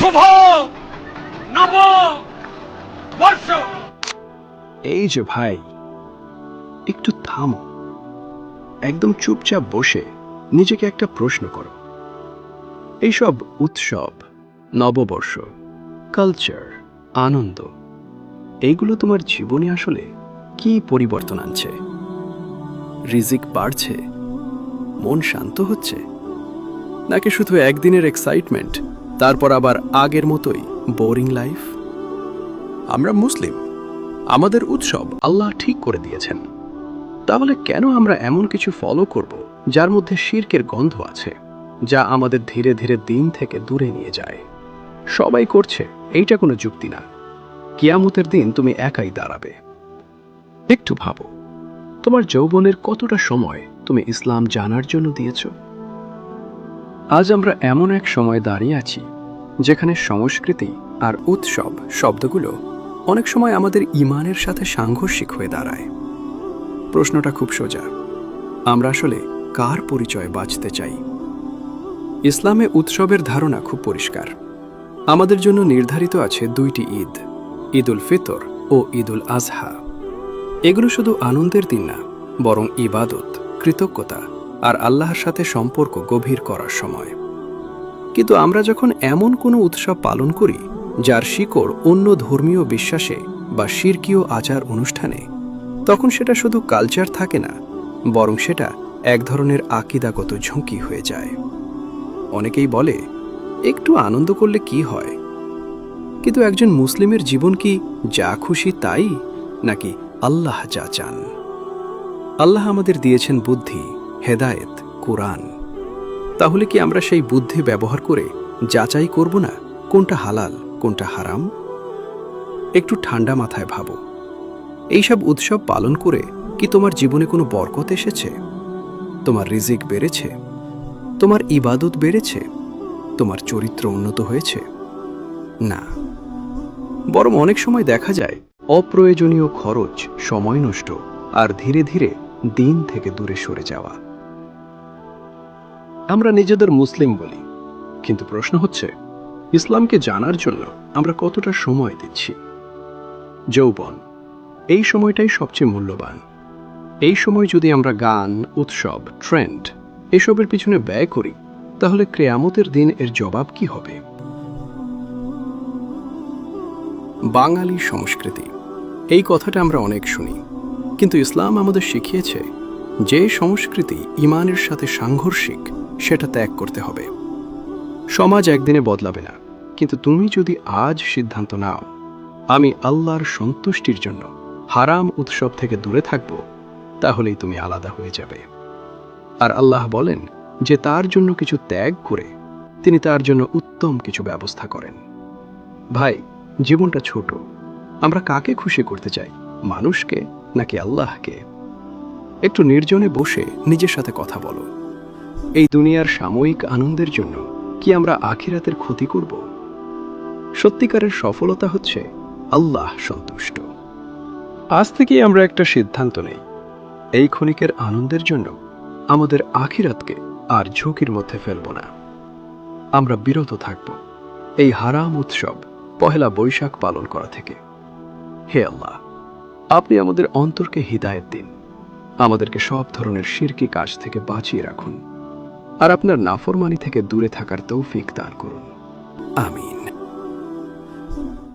শুভ নব বর্ষ। এই যে ভাই, একটু থামো। একদম চুপচাপ বসে নিজেকে একটা প্রশ্ন করো। এইসব উৎসব, নববর্ষ, কালচার, আনন্দ, এইগুলো তোমার জীবনে আসলে কি পরিবর্তন আনছে? রিজিক বাড়ছে, মন শান্ত হচ্ছে, নাকি শুধু একদিনের এক্সাইটমেন্ট, তারপর আবার আগের মতোই বোরিং লাইফ? আমরা মুসলিম, আমাদের উৎসব আল্লাহ ঠিক করে দিয়েছেন। তাহলে কেন আমরা এমন কিছু ফলো করব যার মধ্যে শিরকের গন্ধ আছে, যা আমাদের ধীরে ধীরে দিন থেকে দূরে নিয়ে যায়? সবাই করছে, এইটা কোনো যুক্তি না। কিয়ামতের দিন তুমি একাই দাঁড়াবে। একটু ভাবো, তোমার যৌবনের কতটা সময় তুমি ইসলাম জানার জন্য দিয়েছ? আজ আমরা এমন এক সময় দাঁড়িয়ে আছি যেখানে সংস্কৃতি আর উৎসব শব্দগুলো অনেক সময় আমাদের ঈমানের সাথে সাংঘর্ষিক হয়ে দাঁড়ায়। প্রশ্নটা খুব সোজা, আমরা আসলে কার পরিচয় বাঁচতে চাই? ইসলামে উৎসবের ধারণা খুব পরিষ্কার। আমাদের জন্য নির্ধারিত আছে দুইটি ঈদ, ঈদ উল ফিতর ও ঈদ উল আজহা। এগুলো শুধু আনন্দের দিন না, বরং ইবাদত, কৃতজ্ঞতা আর আল্লাহর সাথে সম্পর্ক গভীর করার সময়। কিন্তু আমরা যখন এমন কোনো উৎসব পালন করি যার শিকড় অন্য ধর্মীয় বিশ্বাসে বা শিরকীয় আচার অনুষ্ঠানে, তখন সেটা শুধু কালচার থাকে না, বরং সেটা এক ধরনের আকীদাগত ঝুঁকি হয়ে যায়। অনেকেই বলে, একটু আনন্দ করলে কি হয়? কিন্তু একজন মুসলিমের জীবন কি যা খুশি তাই, নাকি আল্লাহ যা চান? আল্লাহ আমাদের দিয়েছেন বুদ্ধি, হেদায়েত, কোরআন। তাহলে কি আমরা সেই বুদ্ধি ব্যবহার করে যাচাই করব না কোনটা হালাল, কোনটা হারাম? একটু ঠান্ডা মাথায় ভাবো, এইসব উৎসব পালন করে কি তোমার জীবনে কোনো বরকত এসেছে? তোমার রিজিক বেড়েছে? তোমার ইবাদত বেড়েছে? তোমার চরিত্র উন্নত হয়েছে? না, বরং অনেক সময় দেখা যায় অপ্রয়োজনীয় খরচ, সময় নষ্ট আর ধীরে ধীরে দিন থেকে দূরে সরে যাওয়া। আমরা নিজেদের মুসলিম বলি, কিন্তু প্রশ্ন হচ্ছে, ইসলামকে জানার জন্য আমরা কতটা সময় দিচ্ছি? যৌবন, এই সময়টাই সবচেয়ে মূল্যবান। এই সময় যদি আমরা গান, উৎসব, ট্রেন্ড এসবের পিছনে ব্যয় করি, তাহলে কিয়ামতের দিন এর জবাব কি হবে? বাঙালি সংস্কৃতি, এই কথাটা আমরা অনেক শুনি, কিন্তু ইসলাম আমাদের শিখিয়েছে যে সংস্কৃতি ঈমানের সাথে সাংঘর্ষিক, সেটা ত্যাগ করতে হবে। সমাজ একদিনে বদলাবে না, কিন্তু তুমি যদি আজ সিদ্ধান্ত নাও, আমি আল্লাহর সন্তুষ্টির জন্য হারাম উৎসব থেকে দূরে থাকব, তাহলেই তুমি আলাদা হয়ে যাবে। আর আল্লাহ বলেন যে তার জন্য কিছু ত্যাগ করে তিনি তার জন্য উত্তম কিছু ব্যবস্থা করেন। ভাই, জীবনটা ছোট, আমরা কাকে খুশি করতে চাই, মানুষকে নাকি আল্লাহকে? একটু নির্জনে বসে নিজের সাথে কথা বলো, এই দুনিয়ার সাময়িক আনন্দের জন্য কি আমরা আখিরাতের ক্ষতি করব? সত্যিকারের সফলতা হচ্ছে আল্লাহ সন্তুষ্ট। আজ থেকেই আমরা একটা সিদ্ধান্ত নেই, এই ক্ষণিকের আনন্দের জন্য আমাদের আখিরাতকে আর ঝুঁকির মধ্যে ফেলব না। আমরা বিরত থাকব এই হারাম উৎসব পহেলা বৈশাখ পালন করা থেকে। হে আল্লাহ, আপনি আমাদের অন্তরকে হিদায়েত দিন, আমাদেরকে সব ধরনের শিরকি কাজ থেকে বাঁচিয়ে রাখুন, আর আপনার নাফরমানি থেকে দূরে থাকার তৌফিক দান করুন। আমিন।